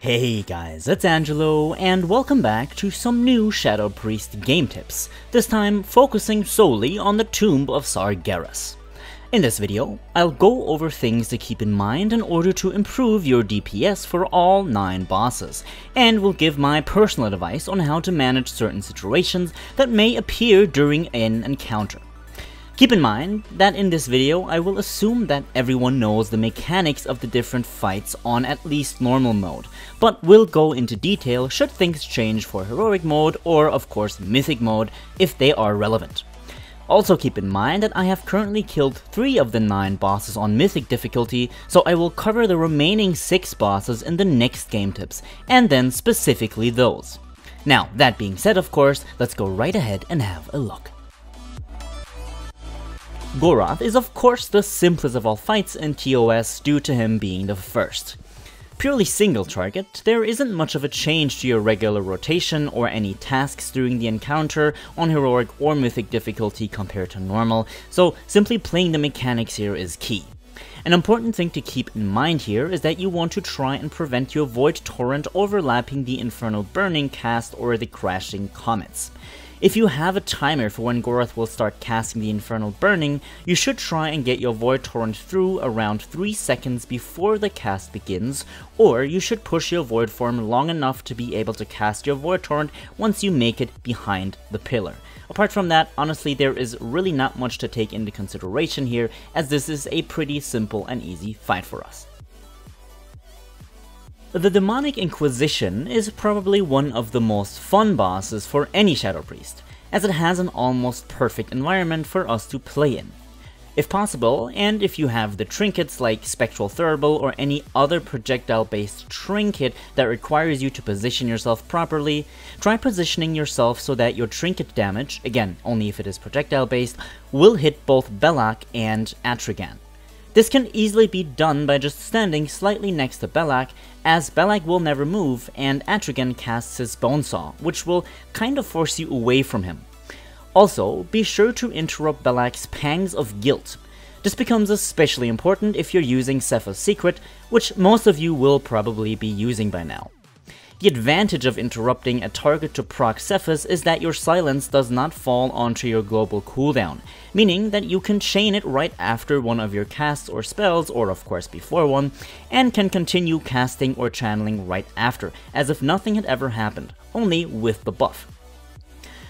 Hey guys, it's Angelo, and welcome back to some new Shadow Priest game tips, this time focusing solely on the Tomb of Sargeras. In this video, I'll go over things to keep in mind in order to improve your DPS for all 9 bosses, and will give my personal advice on how to manage certain situations that may appear during an encounter. Keep in mind that in this video I will assume that everyone knows the mechanics of the different fights on at least normal mode, but will go into detail should things change for heroic mode or of course mythic mode if they are relevant. Also keep in mind that I have currently killed 3 of the 9 bosses on mythic difficulty, so I will cover the remaining 6 bosses in the next game tips, and then specifically those. Now that being said, of course, let's go right ahead and have a look. Goroth is of course the simplest of all fights in TOS due to him being the first. Purely single target, there isn't much of a change to your regular rotation or any tasks during the encounter on heroic or mythic difficulty compared to normal, so simply playing the mechanics here is key. An important thing to keep in mind here is that you want to try and prevent your Void Torrent overlapping the Infernal Burning cast or the Crashing Comets. If you have a timer for when Goroth will start casting the Infernal Burning, you should try and get your Void Torrent through around 3 seconds before the cast begins, or you should push your Void Form long enough to be able to cast your Void Torrent once you make it behind the pillar. Apart from that, honestly, there is really not much to take into consideration here, as this is a pretty simple and easy fight for us. The Demonic Inquisition is probably one of the most fun bosses for any Shadow Priest, as it has an almost perfect environment for us to play in. If possible, and if you have the trinkets like Spectral Thurible or any other projectile-based trinket that requires you to position yourself properly, try positioning yourself so that your trinket damage, again only if it is projectile-based, will hit both Belak and Atrigan. This can easily be done by just standing slightly next to Belak, as Belak will never move and Atrigan casts his Bonesaw, which will kind of force you away from him. Also, be sure to interrupt Belak's Pangs of Guilt. This becomes especially important if you're using Cepha's Secret, which most of you will probably be using by now. The advantage of interrupting a target to proc Cephas is that your silence does not fall onto your global cooldown, meaning that you can chain it right after one of your casts or spells, or of course before one, and can continue casting or channeling right after, as if nothing had ever happened, only with the buff.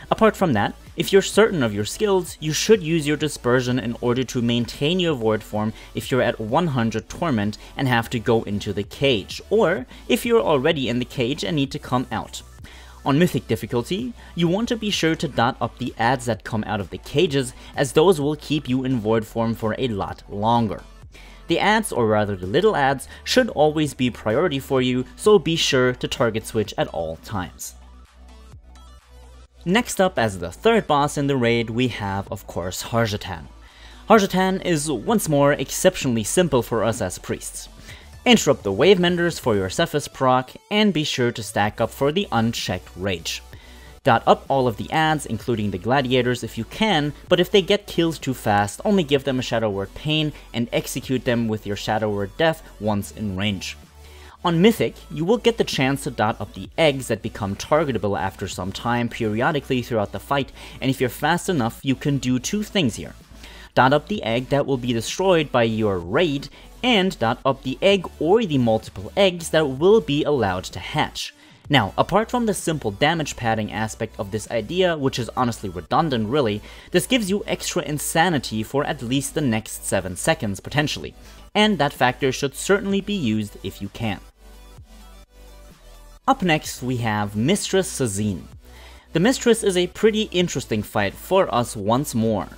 Apart from that, if you're certain of your skills, you should use your Dispersion in order to maintain your Void form if you're at 100 Torment and have to go into the cage, or if you're already in the cage and need to come out. On Mythic difficulty, you want to be sure to dot up the adds that come out of the cages, as those will keep you in Void form for a lot longer. The adds, or rather the little adds, should always be priority for you, so be sure to target switch at all times. Next up, as the third boss in the raid, we have of course Harshit. Harshit is once more exceptionally simple for us as priests. Interrupt the Wave Menders for your Cephas proc, and be sure to stack up for the unchecked rage. Dot up all of the adds, including the gladiators if you can, but if they get killed too fast, only give them a Shadow Word Pain and execute them with your Shadow Word Death once in range. On Mythic, you will get the chance to dot up the eggs that become targetable after some time periodically throughout the fight, and if you're fast enough, you can do 2 things here. Dot up the egg that will be destroyed by your raid, and dot up the egg or the multiple eggs that will be allowed to hatch. Now, apart from the simple damage padding aspect of this idea, which is honestly redundant really, this gives you extra insanity for at least the next 7 seconds potentially, and that factor should certainly be used if you can. Up next we have Mistress Sabine. The Mistress is a pretty interesting fight for us once more.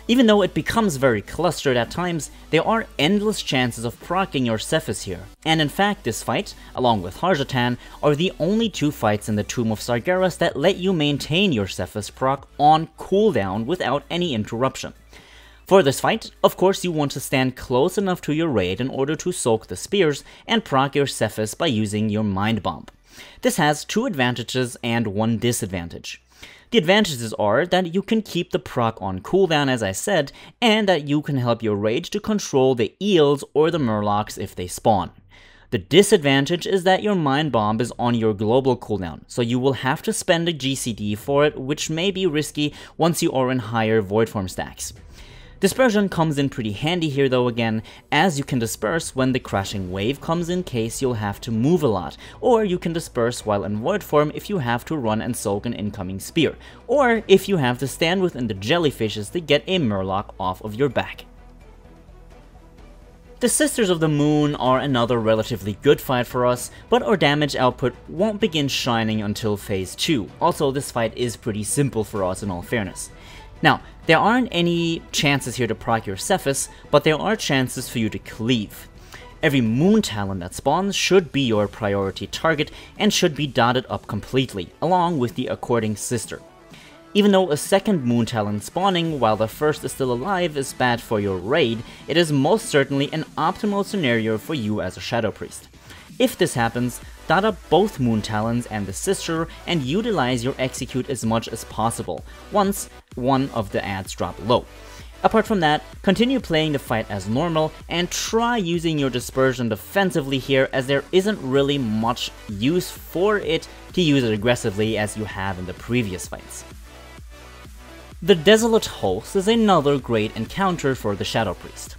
Even though it becomes very clustered at times, there are endless chances of proccing your Cephas here, and in fact this fight, along with Harshit, are the only 2 fights in the Tomb of Sargeras that let you maintain your Cephas proc on cooldown without any interruption. For this fight, of course you want to stand close enough to your raid in order to soak the spears and proc your Cephas by using your Mind Bomb. This has 2 advantages and 1 disadvantage. The advantages are that you can keep the proc on cooldown as I said, and that you can help your raid to control the eels or the murlocs if they spawn. The disadvantage is that your Mind Bomb is on your global cooldown, so you will have to spend a GCD for it, which may be risky once you are in higher Void Form stacks. Dispersion comes in pretty handy here though again, as you can disperse when the crashing wave comes in case you'll have to move a lot, or you can disperse while in Void Form if you have to run and soak an incoming spear, or if you have to stand within the jellyfishes to get a Murloc off of your back. The Sisters of the Moon are another relatively good fight for us, but our damage output won't begin shining until phase 2, also this fight is pretty simple for us in all fairness. Now, there aren't any chances here to proc your Cephas, but there are chances for you to cleave. Every Moon Talon that spawns should be your priority target and should be dotted up completely, along with the according sister. Even though a second Moon Talon spawning while the first is still alive is bad for your raid, it is most certainly an optimal scenario for you as a Shadow Priest. If this happens, dot up both Moon Talons and the sister and utilize your execute as much as possible, once one of the adds drop low. Apart from that, continue playing the fight as normal and try using your dispersion defensively here, as there isn't really much use for it to use it aggressively as you have in the previous fights. The Desolate Host is another great encounter for the Shadow Priest.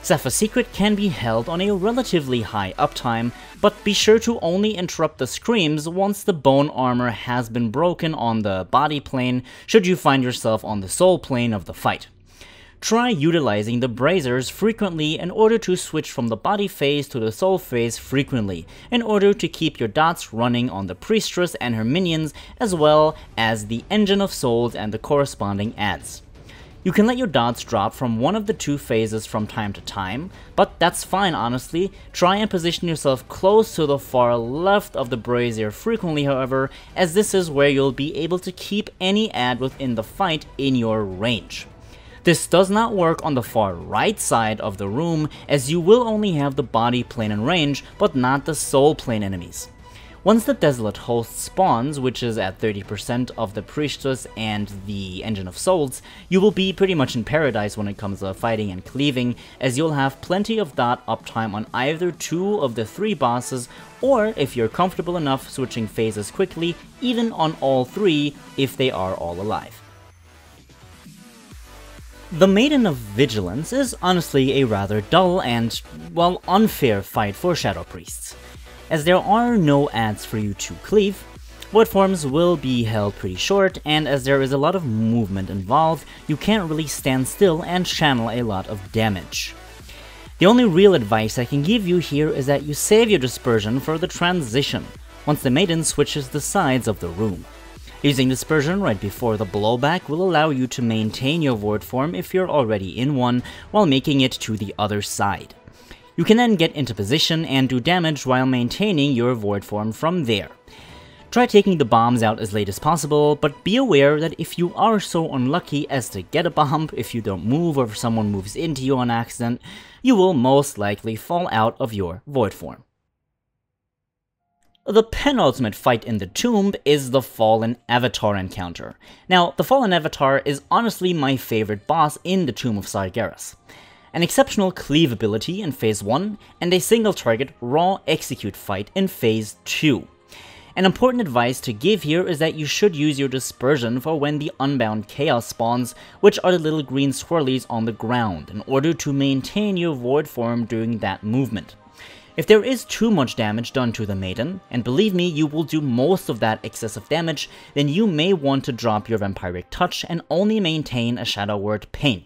Cephas Secret can be held on a relatively high uptime, but be sure to only interrupt the screams once the bone armor has been broken on the body plane should you find yourself on the soul plane of the fight. Try utilizing the braziers frequently in order to switch from the body phase to the soul phase frequently, in order to keep your dots running on the Priestess and her minions, as well as the Engine of Souls and the corresponding adds. You can let your dots drop from one of the two phases from time to time, but that's fine honestly. Try and position yourself close to the far left of the brazier frequently however, as this is where you'll be able to keep any add within the fight in your range. This does not work on the far right side of the room, as you will only have the body plane in range, but not the soul plane enemies. Once the Desolate Host spawns, which is at 30% of the Priestess and the Engine of Souls, you will be pretty much in paradise when it comes to fighting and cleaving, as you'll have plenty of dot uptime on either 2 of the 3 bosses, or if you're comfortable enough switching phases quickly, even on all 3 if they are all alive. The Maiden of Vigilance is honestly a rather dull and, well, unfair fight for Shadow Priests. As there are no adds for you to cleave, Void Forms will be held pretty short, and as there is a lot of movement involved, you can't really stand still and channel a lot of damage. The only real advice I can give you here is that you save your dispersion for the transition, once the Maiden switches the sides of the room. Using dispersion right before the blowback will allow you to maintain your Void Form if you're already in one, while making it to the other side. You can then get into position and do damage while maintaining your Void Form from there. Try taking the bombs out as late as possible, but be aware that if you are so unlucky as to get a bomb, if you don't move or if someone moves into you on accident, you will most likely fall out of your Void Form. The penultimate fight in the tomb is the Fallen Avatar encounter. Now, the Fallen Avatar is honestly my favorite boss in the Tomb of Sargeras. An exceptional cleave ability in phase 1, and a single target raw execute fight in phase 2. An important advice to give here is that you should use your dispersion for when the Unbound Chaos spawns, which are the little green swirlies on the ground, in order to maintain your Void Form during that movement. If there is too much damage done to the Maiden, and believe me, you will do most of that excessive damage, then you may want to drop your Vampiric Touch and only maintain a Shadow Word Pain.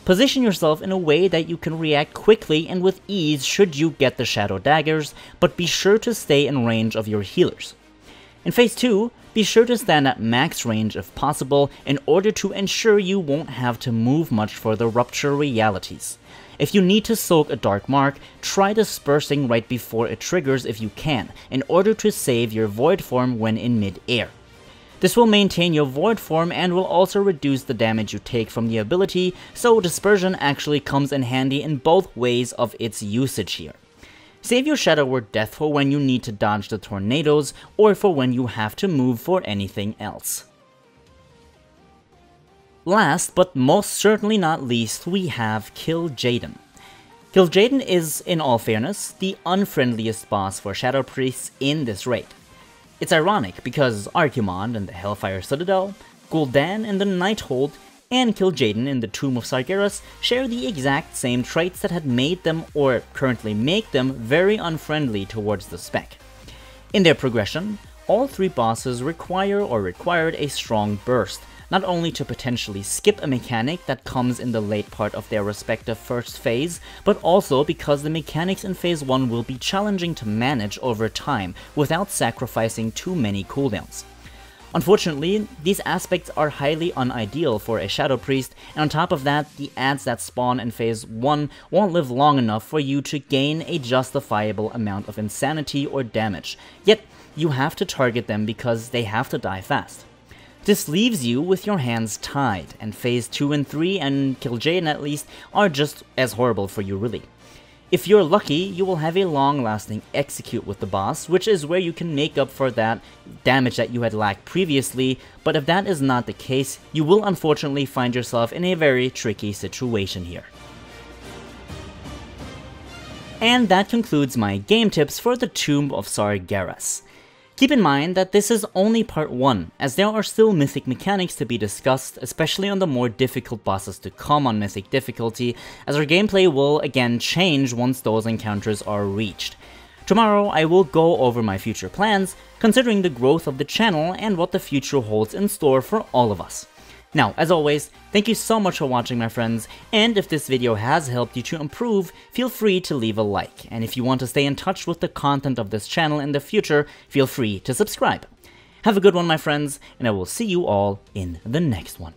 Position yourself in a way that you can react quickly and with ease should you get the Shadow Daggers, but be sure to stay in range of your healers. In phase 2, be sure to stand at max range if possible in order to ensure you won't have to move much for the Rupture realities. If you need to soak a Dark Mark, try dispersing right before it triggers if you can, in order to save your Void Form when in mid-air. This will maintain your Void Form and will also reduce the damage you take from the ability, so Dispersion actually comes in handy in both ways of its usage here. Save your Shadow Word Death for when you need to dodge the tornadoes, or for when you have to move for anything else. Last, but most certainly not least, we have Kill Jaden. Kill Jaden is, in all fairness, the unfriendliest boss for Shadow Priests in this raid. It's ironic because Artemis in the Hellfire Citadel, Gul'dan in the Nighthold, and Kill Jaden in the Tomb of Sargeras share the exact same traits that had made them, or currently make them, very unfriendly towards the spec. In their progression, all three bosses required a strong burst, not only to potentially skip a mechanic that comes in the late part of their respective first phase, but also because the mechanics in phase 1 will be challenging to manage over time without sacrificing too many cooldowns. Unfortunately, these aspects are highly unideal for a Shadow Priest, and on top of that, the adds that spawn in phase 1 won't live long enough for you to gain a justifiable amount of insanity or damage, yet you have to target them because they have to die fast. This leaves you with your hands tied, and phase 2 and 3, and Kill Jaden at least, are just as horrible for you really. If you're lucky, you will have a long-lasting execute with the boss, which is where you can make up for that damage that you had lacked previously, but if that is not the case, you will unfortunately find yourself in a very tricky situation here. And that concludes my game tips for the Tomb of Sargeras. Keep in mind that this is only part 1, as there are still Mythic mechanics to be discussed, especially on the more difficult bosses to come on Mythic difficulty, as our gameplay will again change once those encounters are reached. Tomorrow I will go over my future plans, considering the growth of the channel and what the future holds in store for all of us. Now, as always, thank you so much for watching, my friends, and if this video has helped you to improve, feel free to leave a like, and if you want to stay in touch with the content of this channel in the future, feel free to subscribe. Have a good one, my friends, and I will see you all in the next one.